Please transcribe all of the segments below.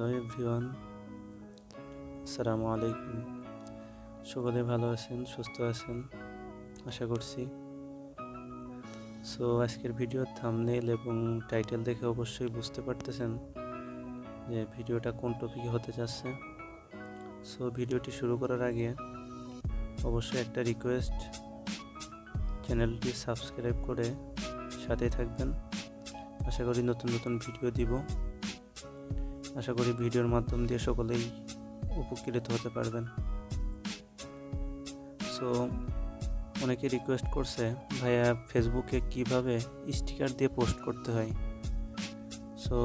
Hello everyone, আসসালামু আলাইকুম। সকলে ভালো আছেন, সুস্থ আছেন আশা করছি। সো আজকের ভিডিওর থাম্বনেল এবং টাইটেল দেখে অবশ্যই বুঝতে পারতেছেন যে ভিডিওটা কোন টপিকে হতে যাচ্ছে। সো ভিডিওটি শুরু করার আগে অবশ্যই একটা রিকোয়েস্ট, চ্যানেলটি সাবস্ক্রাইব করে সাথেই থাকবেন। আশা করি নতুন নতুন ভিডিও দিব। আশা করি ভিডিওর মাধ্যম দিয়ে সকলেই উপকৃত হতে পারবেন। সো অনেকে রিকোয়েস্ট করছে, ভাইয়া ফেসবুকে কিভাবে স্টিকার দিয়ে পোস্ট করতে হয়। সো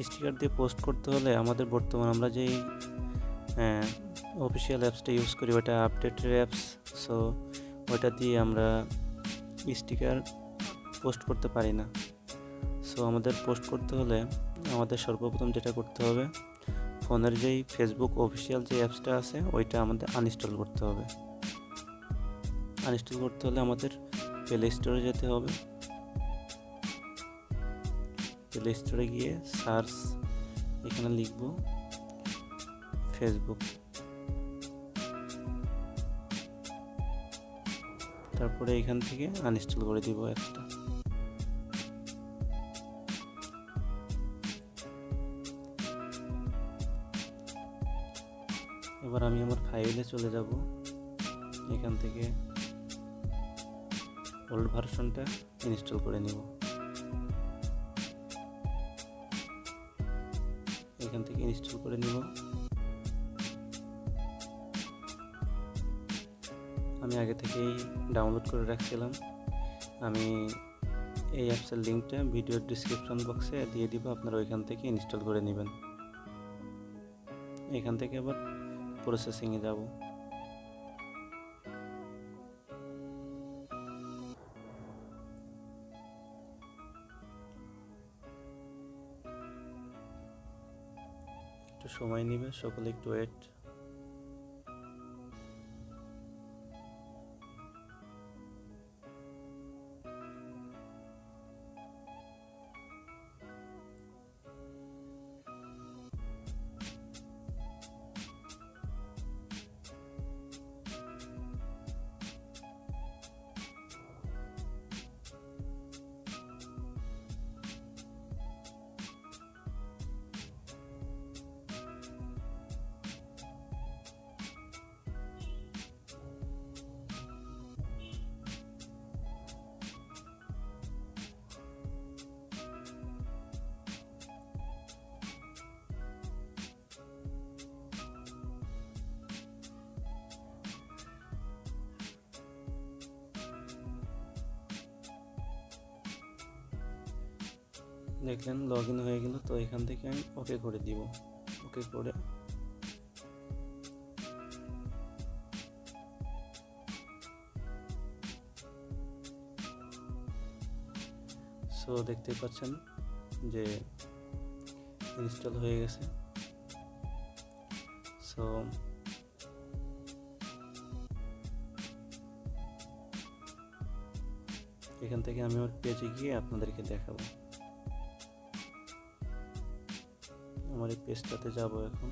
স্টিকার দিয়ে পোস্ট করতে হলে আমাদের বর্তমান আমরা যেই অফিসিয়াল অ্যাপসটা ইউজ করি ওটা আপডেটেড অ্যাপস। সো ওটা দিয়ে আমরা স্টিকার পোস্ট করতে পারি না। সো আমাদের পোস্ট করতে হলে আমাদের সর্বপ্রথম যেটা করতে হবে, ফোনের যেই ফেসবুক অফিসিয়াল যে অ্যাপসটা আছে ওইটা আমাদের আনইনস্টল করতে হবে। আনইনস্টল করতে হলে আমাদের প্লে স্টোরে যেতে হবে। প্লে স্টোরে গিয়ে সার্চ, এখানে লিখব ফেসবুক, তারপরে এখান থেকে আনইনস্টল করে দিব অ্যাপসটা। এবার আমি আমার ফাইলে চলে যাব। এখান থেকে ওল্ড ভার্সনটা ইনস্টল করে নিব। এখান থেকে ইনস্টল করে নিব। আমি আগে থেকেই ডাউনলোড করে রাখছিলাম। আমি এই অ্যাপসের লিঙ্কটা ভিডিওর ডিসক্রিপশন বক্সে দিয়ে দিব, আপনারা ওইখান থেকে ইনস্টল করে নেবেন। এখান থেকে আবার প্রসেসিংয়ে যাব। একটু সময় নেবে, সকলে একটু ওয়েট। দেখলেন লগ ইন হয়ে গেল। তো এখান থেকে আমি ওকে করে দিব। ওকে করে সো দেখতে পাচ্ছেন যে ইনস্টল হয়ে গেছে। সো এখান থেকে আমি ওর পেজে গিয়ে আপনাদেরকে দেখাবো। আমার এই পেজটাতে যাব এখন।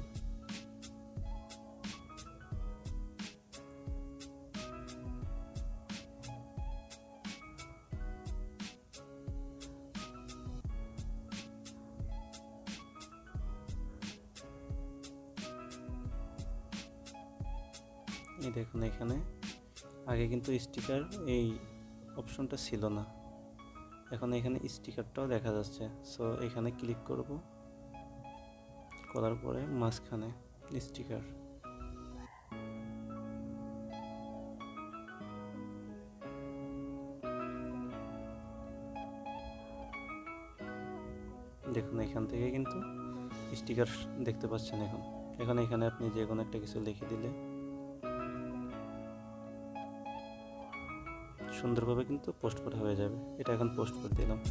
এই দেখুন, এখানে আগে কিন্তু স্টিকার এই অপশনটা ছিল না, এখন এখানে স্টিকারটাও দেখা যাচ্ছে। সো এখানে ক্লিক করব, করার পরে মাঝখানে স্টিকার। দেখুন এখান থেকে কিন্তু স্টিকার দেখতে পাচ্ছেন। এখন এখানে আপনি যে কোনো একটা কিছু লিখে দিলে সুন্দরভাবে কিন্তু পোস্ট করা হয়ে যাবে। এটা এখন পোস্ট করে দিলাম।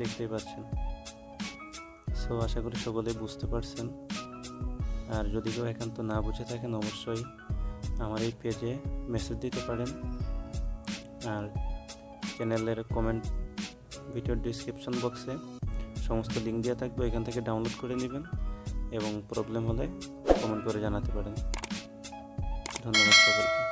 দেখতেই পাচ্ছেন। সো আশা করি সকলেই বুঝতে পারছেন। আর যদি কেউ একান্ত না বুঝে থাকেন অবশ্যই আমার এই পেজে মেসেজ দিতে পারেন। আর চ্যানেলের ভিডিওর ডিসক্রিপশন বক্সে সমস্ত লিঙ্ক দেওয়া থাকবে, এখান থেকে ডাউনলোড করে নেবেন এবং প্রবলেম হলে কমেন্ট করে জানাতে পারেন। ধন্যবাদ সকলকে।